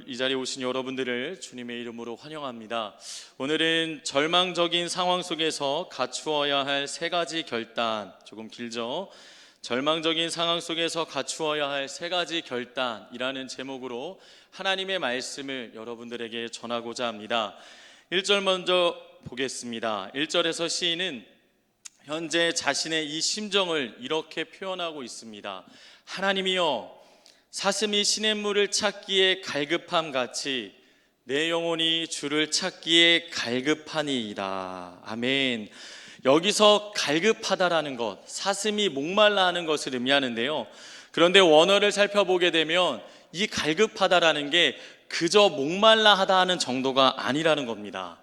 이 자리에 오신 여러분들을 주님의 이름으로 환영합니다. 오늘은 절망적인 상황 속에서 갖추어야 할 세 가지 결단, 조금 길죠? 절망적인 상황 속에서 갖추어야 할 세 가지 결단이라는 제목으로 하나님의 말씀을 여러분들에게 전하고자 합니다. 1절 먼저 보겠습니다. 1절에서 시인은 현재 자신의 이 심정을 이렇게 표현하고 있습니다. 하나님이여, 사슴이 시냇물을 찾기에 갈급함 같이 내 영혼이 주를 찾기에 갈급하니이다. 아멘. 여기서 갈급하다라는 것, 사슴이 목말라 하는 것을 의미하는데요. 그런데 원어를 살펴보게 되면 이 갈급하다라는 게 그저 목말라 하다 하는 정도가 아니라는 겁니다.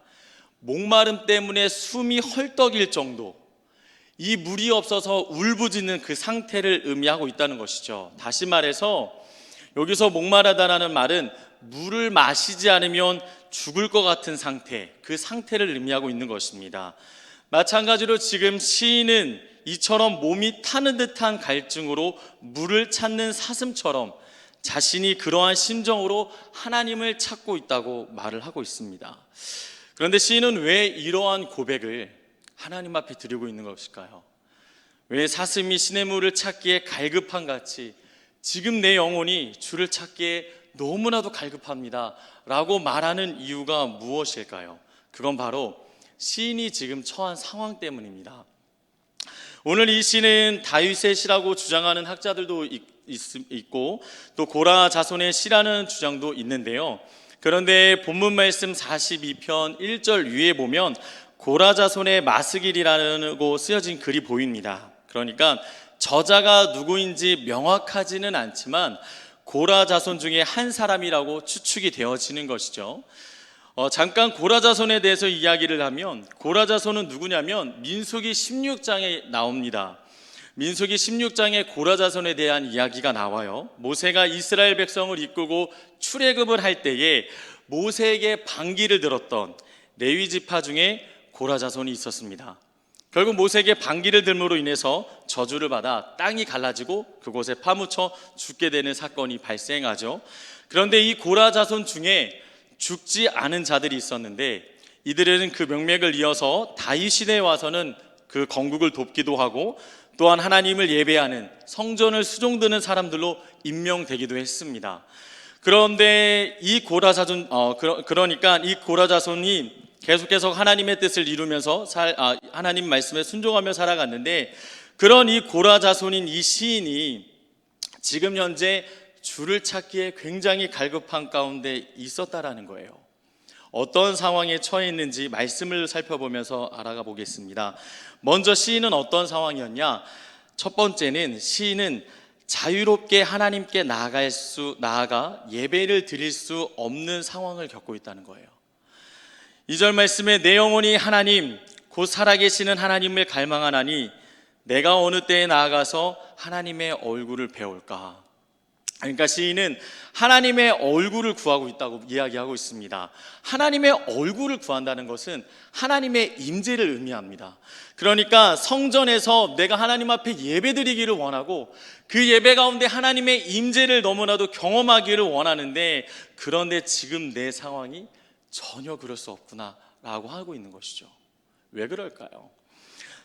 목마름 때문에 숨이 헐떡일 정도, 이 물이 없어서 울부짖는 그 상태를 의미하고 있다는 것이죠. 다시 말해서 여기서 목마르다라는 말은 물을 마시지 않으면 죽을 것 같은 상태, 그 상태를 의미하고 있는 것입니다. 마찬가지로 지금 시인은 이처럼 몸이 타는 듯한 갈증으로 물을 찾는 사슴처럼 자신이 그러한 심정으로 하나님을 찾고 있다고 말을 하고 있습니다. 그런데 시인은 왜 이러한 고백을 하나님 앞에 드리고 있는 것일까요? 왜 사슴이 시냇물을 찾기에 갈급한 같이 지금 내 영혼이 주를 찾기에 너무나도 갈급합니다 라고 말하는 이유가 무엇일까요? 그건 바로 시인이 지금 처한 상황 때문입니다. 오늘 이 시는 다윗의 시라고 주장하는 학자들도 있고 또 고라 자손의 시라는 주장도 있는데요. 그런데 본문 말씀 42편 1절 위에 보면 고라 자손의 마스길이라고 쓰여진 글이 보입니다. 그러니까 저자가 누구인지 명확하지는 않지만 고라 자손 중에 한 사람이라고 추측이 되어지는 것이죠. 잠깐 고라 자손에 대해서 이야기를 하면 고라 자손은 누구냐면 민수기 16장에 나옵니다. 민수기 16장에 고라 자손에 대한 이야기가 나와요. 모세가 이스라엘 백성을 이끌고 출애굽을 할 때에 모세에게 반기를 들었던 레위 지파 중에 고라 자손이 있었습니다. 결국 모세에게 반기를 들므로 인해서 저주를 받아 땅이 갈라지고 그곳에 파묻혀 죽게 되는 사건이 발생하죠. 그런데 이 고라 자손 중에 죽지 않은 자들이 있었는데 이들은 그 명맥을 이어서 다윗 시대에 와서는 그 건국을 돕기도 하고 또한 하나님을 예배하는 성전을 수종드는 사람들로 임명되기도 했습니다. 그런데 이 고라 자손 그러니까 이 고라 자손이 계속해서 하나님의 뜻을 이루면서 하나님 말씀에 순종하며 살아갔는데 그런 이 고라 자손인 이 시인이 지금 현재 주를 찾기에 굉장히 갈급한 가운데 있었다라는 거예요. 어떤 상황에 처해 있는지 말씀을 살펴보면서 알아가 보겠습니다. 먼저 시인은 어떤 상황이었냐? 첫 번째는 시인은 자유롭게 하나님께 나아가 예배를 드릴 수 없는 상황을 겪고 있다는 거예요. 2절 말씀에 내 영혼이 하나님 곧 살아계시는 하나님을 갈망하나니 내가 어느 때에 나아가서 하나님의 얼굴을 배울까? 그러니까 시인은 하나님의 얼굴을 구하고 있다고 이야기하고 있습니다. 하나님의 얼굴을 구한다는 것은 하나님의 임재를 의미합니다. 그러니까 성전에서 내가 하나님 앞에 예배드리기를 원하고 그 예배 가운데 하나님의 임재를 너무나도 경험하기를 원하는데 그런데 지금 내 상황이 전혀 그럴 수 없구나 라고 하고 있는 것이죠. 왜 그럴까요?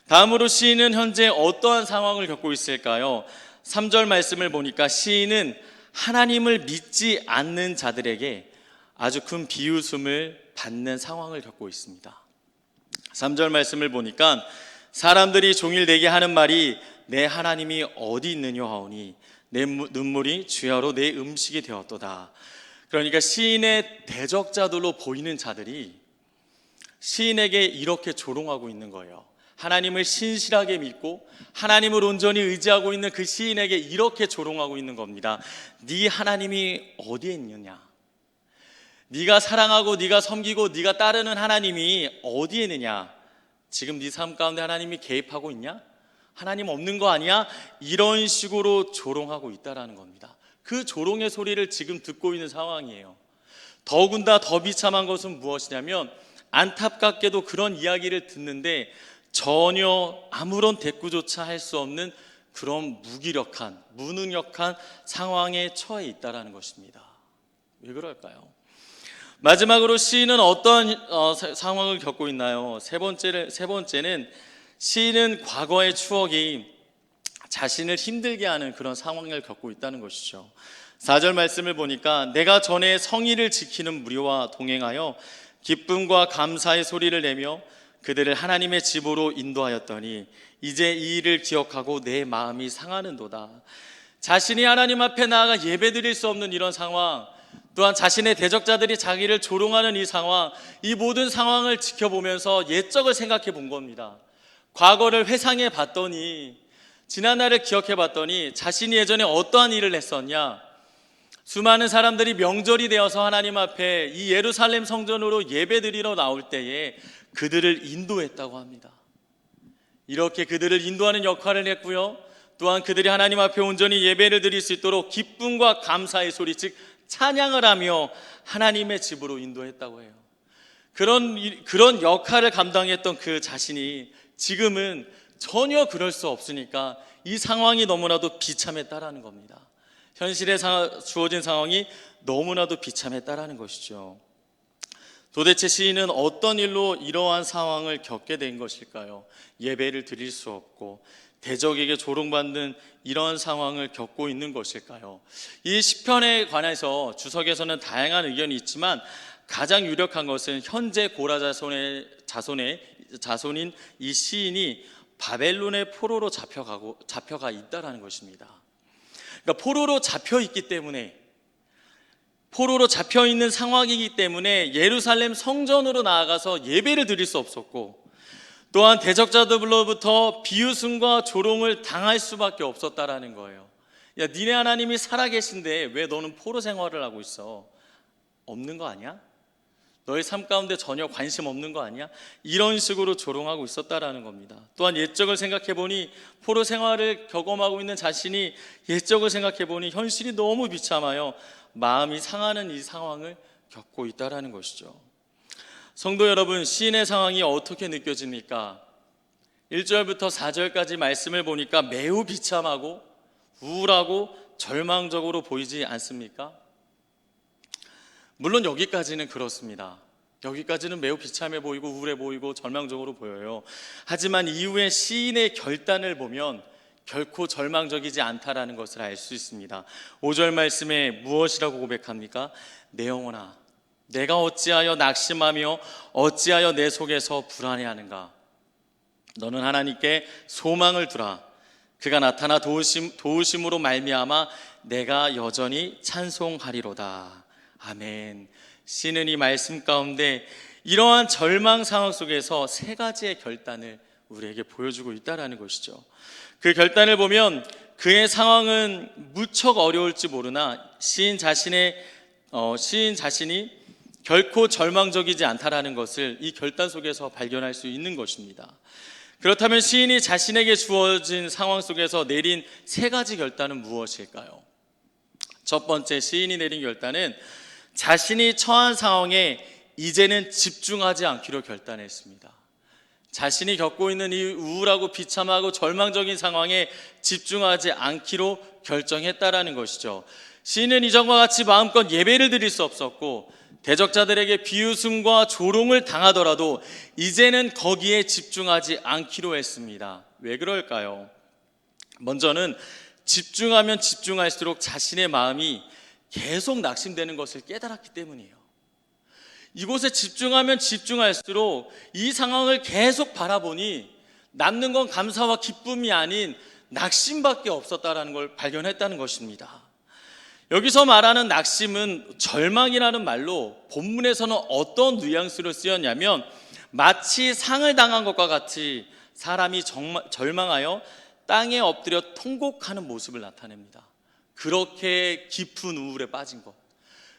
다음으로 시인은 현재 어떠한 상황을 겪고 있을까요? 3절 말씀을 보니까 시인은 하나님을 믿지 않는 자들에게 아주 큰 비웃음을 받는 상황을 겪고 있습니다. 3절 말씀을 보니까 사람들이 종일 내게 하는 말이 내 하나님이 어디 있느냐 하오니 내 눈물이 주야로 내 음식이 되었도다. 그러니까 시인의 대적자들로 보이는 자들이 시인에게 이렇게 조롱하고 있는 거예요. 하나님을 신실하게 믿고 하나님을 온전히 의지하고 있는 그 시인에게 이렇게 조롱하고 있는 겁니다. 네 하나님이 어디에 있느냐? 네가 사랑하고 네가 섬기고 네가 따르는 하나님이 어디에 있느냐? 지금 네 삶 가운데 하나님이 개입하고 있냐? 하나님 없는 거 아니야? 이런 식으로 조롱하고 있다라는 겁니다. 그 조롱의 소리를 지금 듣고 있는 상황이에요. 더군다나 더 비참한 것은 무엇이냐면 안타깝게도 그런 이야기를 듣는데 전혀 아무런 대꾸조차 할 수 없는 그런 무기력한, 무능력한 상황에 처해 있다라는 것입니다. 왜 그럴까요? 마지막으로 시인은 어떤 상황을 겪고 있나요? 세 번째는 시인은 과거의 추억이 자신을 힘들게 하는 그런 상황을 겪고 있다는 것이죠. 4절 말씀을 보니까 내가 전에 성의를 지키는 무리와 동행하여 기쁨과 감사의 소리를 내며 그들을 하나님의 집으로 인도하였더니 이제 이 일을 기억하고 내 마음이 상하는도다. 자신이 하나님 앞에 나아가 예배드릴 수 없는 이런 상황, 또한 자신의 대적자들이 자기를 조롱하는 이 상황, 이 모든 상황을 지켜보면서 옛적을 생각해 본 겁니다. 과거를 회상해 봤더니, 지난날을 기억해 봤더니 자신이 예전에 어떠한 일을 했었냐, 수많은 사람들이 명절이 되어서 하나님 앞에 이 예루살렘 성전으로 예배드리러 나올 때에 그들을 인도했다고 합니다. 이렇게 그들을 인도하는 역할을 했고요, 또한 그들이 하나님 앞에 온전히 예배를 드릴 수 있도록 기쁨과 감사의 소리, 즉 찬양을 하며 하나님의 집으로 인도했다고 해요. 그런 역할을 감당했던 그 자신이 지금은 전혀 그럴 수 없으니까 이 상황이 너무나도 비참했다라는 겁니다. 현실에 주어진 상황이 너무나도 비참했다라는 것이죠. 도대체 시인은 어떤 일로 이러한 상황을 겪게 된 것일까요? 예배를 드릴 수 없고 대적에게 조롱받는 이런 상황을 겪고 있는 것일까요? 이 시편에 관해서 주석에서는 다양한 의견이 있지만 가장 유력한 것은 현재 고라 자손인 이 시인이 바벨론의 포로로 잡혀가 있다라는 것입니다. 그러니까 포로로 잡혀 있기 때문에, 포로로 잡혀 있는 상황이기 때문에 예루살렘 성전으로 나아가서 예배를 드릴 수 없었고, 또한 대적자들로부터 비웃음과 조롱을 당할 수밖에 없었다라는 거예요. 야, 니네 하나님이 살아계신데 왜 너는 포로 생활을 하고 있어? 없는 거 아니야? 너의 삶 가운데 전혀 관심 없는 거 아니야? 이런 식으로 조롱하고 있었다라는 겁니다. 또한 옛적을 생각해 보니, 포로 생활을 경험하고 있는 자신이 옛적을 생각해 보니 현실이 너무 비참하여 마음이 상하는 이 상황을 겪고 있다라는 것이죠. 성도 여러분, 시인의 상황이 어떻게 느껴집니까? 1절부터 4절까지 말씀을 보니까 매우 비참하고 우울하고 절망적으로 보이지 않습니까? 물론 여기까지는 그렇습니다. 여기까지는 매우 비참해 보이고 우울해 보이고 절망적으로 보여요. 하지만 이후에 시인의 결단을 보면 결코 절망적이지 않다라는 것을 알 수 있습니다. 5절 말씀에 무엇이라고 고백합니까? 내 영혼아, 내가 어찌하여 낙심하며 어찌하여 내 속에서 불안해하는가? 너는 하나님께 소망을 두라. 그가 나타나 도우심으로 말미암아 내가 여전히 찬송하리로다. 아멘. 시는 이 말씀 가운데 이러한 절망 상황 속에서 세 가지의 결단을 우리에게 보여주고 있다는 것이죠. 그 결단을 보면 그의 상황은 무척 어려울지 모르나 시인 자신이 결코 절망적이지 않다라는 것을 이 결단 속에서 발견할 수 있는 것입니다. 그렇다면 시인이 자신에게 주어진 상황 속에서 내린 세 가지 결단은 무엇일까요? 첫 번째, 시인이 내린 결단은 자신이 처한 상황에 이제는 집중하지 않기로 결단했습니다. 자신이 겪고 있는 이 우울하고 비참하고 절망적인 상황에 집중하지 않기로 결정했다라는 것이죠. 시인은 이전과 같이 마음껏 예배를 드릴 수 없었고 대적자들에게 비웃음과 조롱을 당하더라도 이제는 거기에 집중하지 않기로 했습니다. 왜 그럴까요? 먼저는 집중하면 집중할수록 자신의 마음이 계속 낙심되는 것을 깨달았기 때문이에요. 이곳에 집중하면 집중할수록 이 상황을 계속 바라보니 남는 건 감사와 기쁨이 아닌 낙심밖에 없었다는 걸 발견했다는 것입니다. 여기서 말하는 낙심은 절망이라는 말로 본문에서는 어떤 뉘앙스로 쓰였냐면 마치 상을 당한 것과 같이 사람이 절망하여 땅에 엎드려 통곡하는 모습을 나타냅니다. 그렇게 깊은 우울에 빠진 것,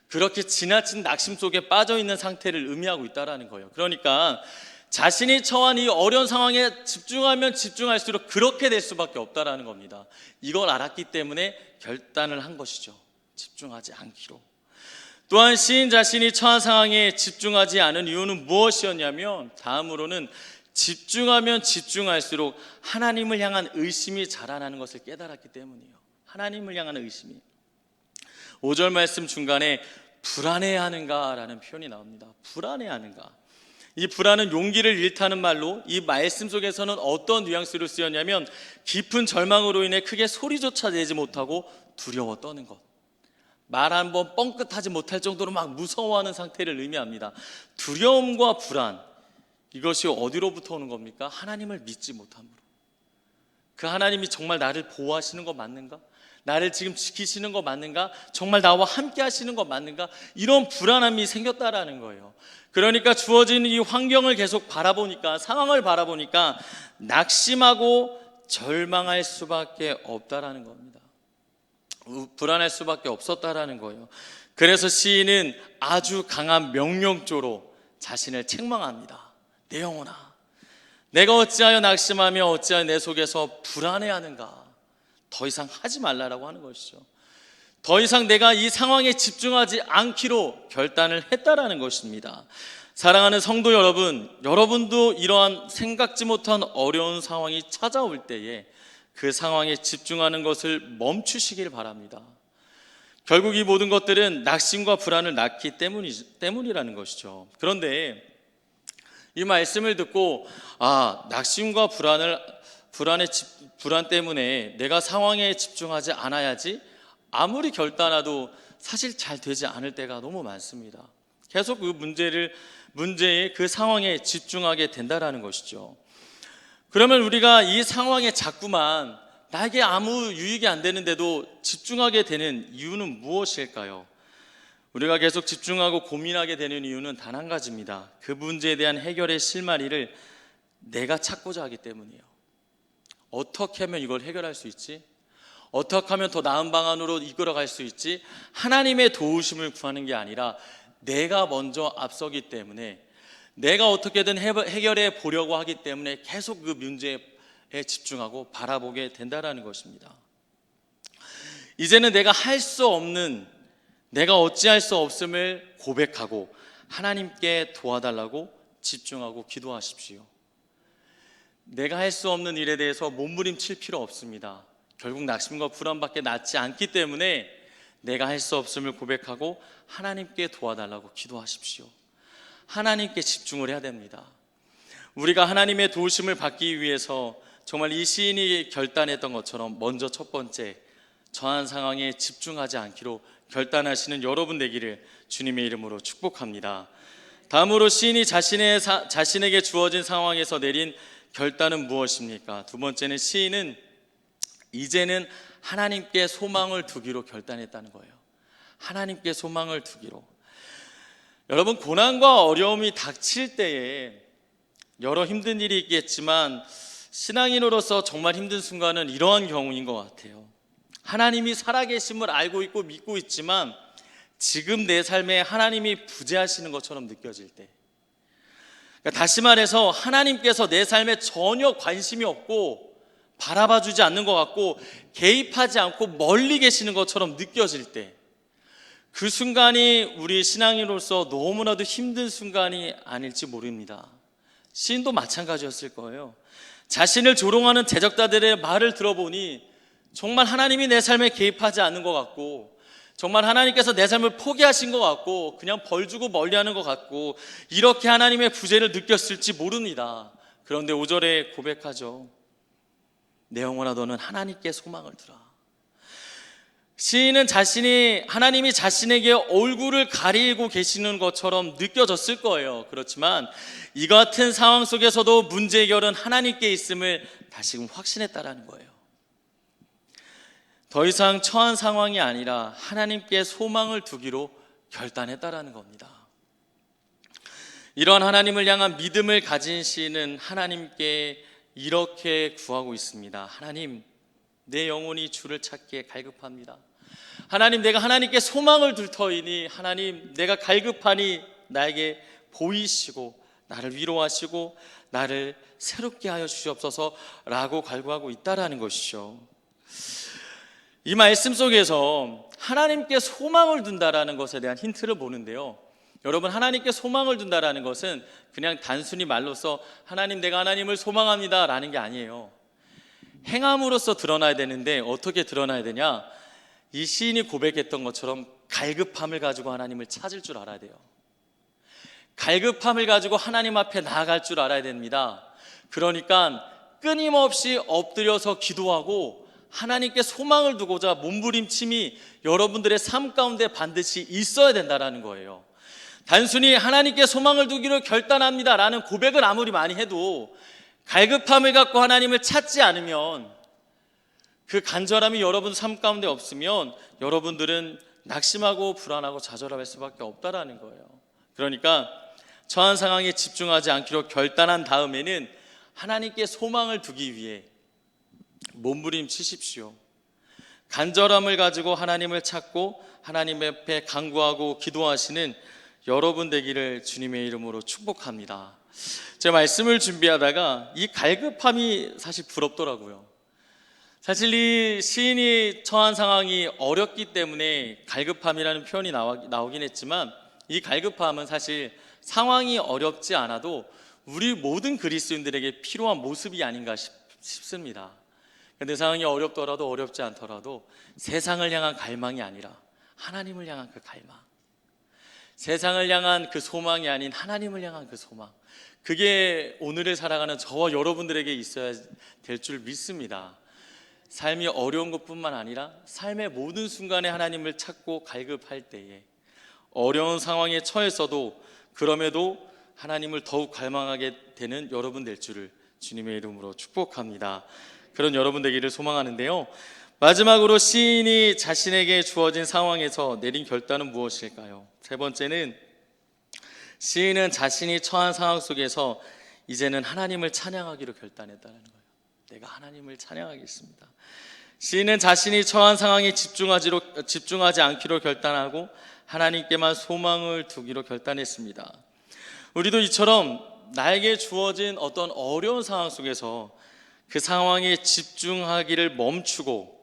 그렇게 지나친 낙심 속에 빠져있는 상태를 의미하고 있다는 거예요. 그러니까 자신이 처한 이 어려운 상황에 집중하면 집중할수록 그렇게 될 수밖에 없다는 겁니다. 이걸 알았기 때문에 결단을 한 것이죠. 집중하지 않기로. 또한 시인 자신이 처한 상황에 집중하지 않은 이유는 무엇이었냐면 다음으로는 집중하면 집중할수록 하나님을 향한 의심이 자라나는 것을 깨달았기 때문이에요. 하나님을 향한 의심이. 5절 말씀 중간에 불안해하는가라는 표현이 나옵니다. 불안해하는가. 이 불안은 용기를 잃다는 말로 이 말씀 속에서는 어떤 뉘앙스로 쓰였냐면 깊은 절망으로 인해 크게 소리조차 내지 못하고 두려워 떠는 것. 말 한번 뻥끗하지 못할 정도로 막 무서워하는 상태를 의미합니다. 두려움과 불안, 이것이 어디로부터 오는 겁니까? 하나님을 믿지 못함으로. 그 하나님이 정말 나를 보호하시는 거 맞는가? 나를 지금 지키시는 거 맞는가? 정말 나와 함께 하시는 거 맞는가? 이런 불안함이 생겼다라는 거예요. 그러니까 주어진 이 환경을 계속 바라보니까, 상황을 바라보니까 낙심하고 절망할 수밖에 없다라는 겁니다. 불안할 수밖에 없었다라는 거예요. 그래서 시인은 아주 강한 명령조로 자신을 책망합니다. 내 영혼아, 내가 어찌하여 낙심하며 어찌하여 내 속에서 불안해하는가? 더 이상 하지 말라라고 하는 것이죠. 더 이상 내가 이 상황에 집중하지 않기로 결단을 했다라는 것입니다. 사랑하는 성도 여러분, 여러분도 이러한 생각지 못한 어려운 상황이 찾아올 때에 그 상황에 집중하는 것을 멈추시길 바랍니다. 결국 이 모든 것들은 낙심과 불안을 낳기 때문이라는 것이죠. 그런데 이 말씀을 듣고 낙심과 불안 때문에 내가 상황에 집중하지 않아야지, 아무리 결단해도 사실 잘 되지 않을 때가 너무 많습니다. 계속 그 문제의 그 상황에 집중하게 된다라는 것이죠. 그러면 우리가 이 상황에 자꾸만 나에게 아무 유익이 안 되는데도 집중하게 되는 이유는 무엇일까요? 우리가 계속 집중하고 고민하게 되는 이유는 단 한 가지입니다. 그 문제에 대한 해결의 실마리를 내가 찾고자 하기 때문이에요. 어떻게 하면 이걸 해결할 수 있지? 어떻게 하면 더 나은 방안으로 이끌어갈 수 있지? 하나님의 도우심을 구하는 게 아니라 내가 먼저 앞서기 때문에, 내가 어떻게든 해결해 보려고 하기 때문에 계속 그 문제에 집중하고 바라보게 된다라는 것입니다. 이제는 내가 할 수 없는, 내가 어찌할 수 없음을 고백하고 하나님께 도와달라고 집중하고 기도하십시오. 내가 할 수 없는 일에 대해서 몸부림칠 필요 없습니다. 결국 낙심과 불안밖에 낫지 않기 때문에 내가 할 수 없음을 고백하고 하나님께 도와달라고 기도하십시오. 하나님께 집중을 해야 됩니다. 우리가 하나님의 도우심을 받기 위해서 정말 이 시인이 결단했던 것처럼 먼저 첫 번째, 저한 상황에 집중하지 않기로 결단하시는 여러분 되기를 주님의 이름으로 축복합니다. 다음으로 시인이 자신에게 주어진 상황에서 내린 결단은 무엇입니까? 두 번째는 시인은 이제는 하나님께 소망을 두기로 결단했다는 거예요. 하나님께 소망을 두기로. 여러분, 고난과 어려움이 닥칠 때에 여러 힘든 일이 있겠지만 신앙인으로서 정말 힘든 순간은 이러한 경우인 것 같아요. 하나님이 살아계심을 알고 있고 믿고 있지만 지금 내 삶에 하나님이 부재하시는 것처럼 느껴질 때, 그러니까 다시 말해서 하나님께서 내 삶에 전혀 관심이 없고 바라봐주지 않는 것 같고 개입하지 않고 멀리 계시는 것처럼 느껴질 때, 그 순간이 우리 신앙인으로서 너무나도 힘든 순간이 아닐지 모릅니다. 시인도 마찬가지였을 거예요. 자신을 조롱하는 대적자들의 말을 들어보니 정말 하나님이 내 삶에 개입하지 않는 것 같고, 정말 하나님께서 내 삶을 포기하신 것 같고 그냥 벌 주고 멀리하는 것 같고, 이렇게 하나님의 부재를 느꼈을지 모릅니다. 그런데 5절에 고백하죠. 내 영혼아, 너는 하나님께 소망을 두라. 시인은 하나님이 자신에게 얼굴을 가리고 계시는 것처럼 느껴졌을 거예요. 그렇지만 이 같은 상황 속에서도 문제 해결은 하나님께 있음을 다시금 확신했다라는 거예요. 더 이상 처한 상황이 아니라 하나님께 소망을 두기로 결단했다라는 겁니다. 이런 하나님을 향한 믿음을 가진 시인은 하나님께 이렇게 구하고 있습니다. 하나님, 내 영혼이 주를 찾기에 갈급합니다. 하나님, 내가 하나님께 소망을 둘 터이니 하나님, 내가 갈급하니 나에게 보이시고 나를 위로하시고 나를 새롭게 하여 주시옵소서 라고 갈구하고 있다라는 것이죠. 이 말씀 속에서 하나님께 소망을 둔다라는 것에 대한 힌트를 보는데요. 여러분, 하나님께 소망을 둔다라는 것은 그냥 단순히 말로써 하나님, 내가 하나님을 소망합니다 라는 게 아니에요. 행함으로써 드러나야 되는데 어떻게 드러나야 되냐? 이 시인이 고백했던 것처럼 갈급함을 가지고 하나님을 찾을 줄 알아야 돼요. 갈급함을 가지고 하나님 앞에 나아갈 줄 알아야 됩니다. 그러니까 끊임없이 엎드려서 기도하고 하나님께 소망을 두고자 몸부림침이 여러분들의 삶 가운데 반드시 있어야 된다는 거예요. 단순히 하나님께 소망을 두기로 결단합니다 라는 고백을 아무리 많이 해도 갈급함을 갖고 하나님을 찾지 않으면, 그 간절함이 여러분 삶 가운데 없으면 여러분들은 낙심하고 불안하고 좌절할 수밖에 없다라는 거예요. 그러니까 처한 상황에 집중하지 않기로 결단한 다음에는 하나님께 소망을 두기 위해 몸부림치십시오. 간절함을 가지고 하나님을 찾고 하나님 앞에 간구하고 기도하시는 여러분 되기를 주님의 이름으로 축복합니다. 제가 말씀을 준비하다가 이 갈급함이 사실 부럽더라고요. 사실 이 시인이 처한 상황이 어렵기 때문에 갈급함이라는 표현이 나오긴 했지만, 이 갈급함은 사실 상황이 어렵지 않아도 우리 모든 그리스도인들에게 필요한 모습이 아닌가 싶습니다. 그런데 상황이 어렵더라도 어렵지 않더라도 세상을 향한 갈망이 아니라 하나님을 향한 그 갈망, 세상을 향한 그 소망이 아닌 하나님을 향한 그 소망, 그게 오늘을 살아가는 저와 여러분들에게 있어야 될 줄 믿습니다. 삶이 어려운 것뿐만 아니라 삶의 모든 순간에 하나님을 찾고 갈급할 때에 어려운 상황에 처했어도 그럼에도 하나님을 더욱 갈망하게 되는 여러분 될 줄을 주님의 이름으로 축복합니다. 그런 여러분 되기를 소망하는데요, 마지막으로 시인이 자신에게 주어진 상황에서 내린 결단은 무엇일까요? 세 번째는, 시인은 자신이 처한 상황 속에서 이제는 하나님을 찬양하기로 결단했다는 거예요. 내가 하나님을 찬양하겠습니다. 시인은 자신이 처한 상황에 집중하지 않기로 결단하고 하나님께만 소망을 두기로 결단했습니다. 우리도 이처럼 나에게 주어진 어떤 어려운 상황 속에서 그 상황에 집중하기를 멈추고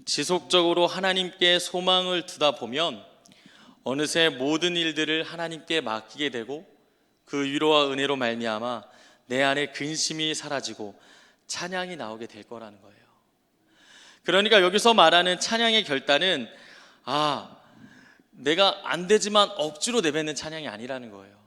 지속적으로 하나님께 소망을 두다 보면 어느새 모든 일들을 하나님께 맡기게 되고 그 위로와 은혜로 말미암아 내 안에 근심이 사라지고 찬양이 나오게 될 거라는 거예요. 그러니까 여기서 말하는 찬양의 결단은 내가 안 되지만 억지로 내뱉는 찬양이 아니라는 거예요.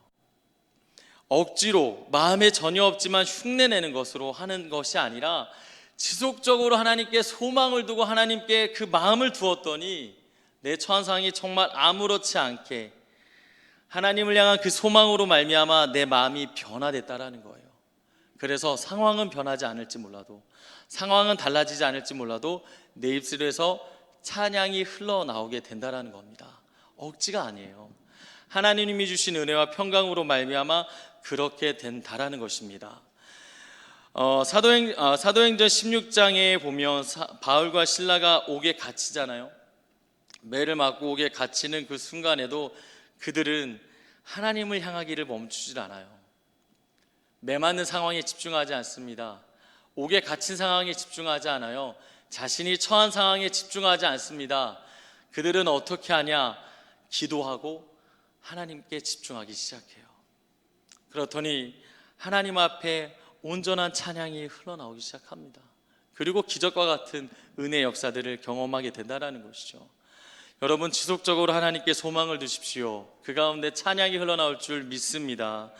억지로 마음에 전혀 없지만 흉내내는 것으로 하는 것이 아니라 지속적으로 하나님께 소망을 두고 하나님께 그 마음을 두었더니 내 처한 상황이 정말 아무렇지 않게 하나님을 향한 그 소망으로 말미암아 내 마음이 변화됐다라는 거예요. 그래서 상황은 변하지 않을지 몰라도, 상황은 달라지지 않을지 몰라도 내 입술에서 찬양이 흘러나오게 된다라는 겁니다. 억지가 아니에요. 하나님이 주신 은혜와 평강으로 말미암아 그렇게 된다라는 것입니다. 사도행전 16장에 보면 바울과 실라가 옥에 갇히잖아요. 매를 맞고 옥에 갇히는 그 순간에도 그들은 하나님을 향하기를 멈추질 않아요. 매 맞는 상황에 집중하지 않습니다. 옥에 갇힌 상황에 집중하지 않아요. 자신이 처한 상황에 집중하지 않습니다. 그들은 어떻게 하냐? 기도하고 하나님께 집중하기 시작해요. 그렇더니 하나님 앞에 온전한 찬양이 흘러나오기 시작합니다. 그리고 기적과 같은 은혜 역사들을 경험하게 된다는 것이죠. 여러분, 지속적으로 하나님께 소망을 두십시오. 그 가운데 찬양이 흘러나올 줄 믿습니다.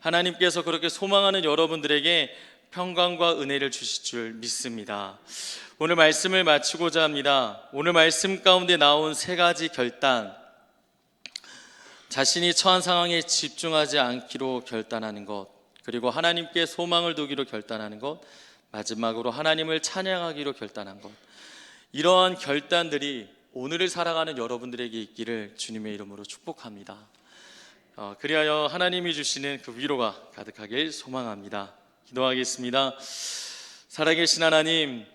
하나님께서 그렇게 소망하는 여러분들에게 평강과 은혜를 주실 줄 믿습니다. 오늘 말씀을 마치고자 합니다. 오늘 말씀 가운데 나온 세 가지 결단, 자신이 처한 상황에 집중하지 않기로 결단하는 것, 그리고 하나님께 소망을 두기로 결단하는 것, 마지막으로 하나님을 찬양하기로 결단한 것, 이러한 결단들이 오늘을 살아가는 여러분들에게 있기를 주님의 이름으로 축복합니다. 그리하여 하나님이 주시는 그 위로가 가득하길 소망합니다. 기도하겠습니다. 살아계신 하나님,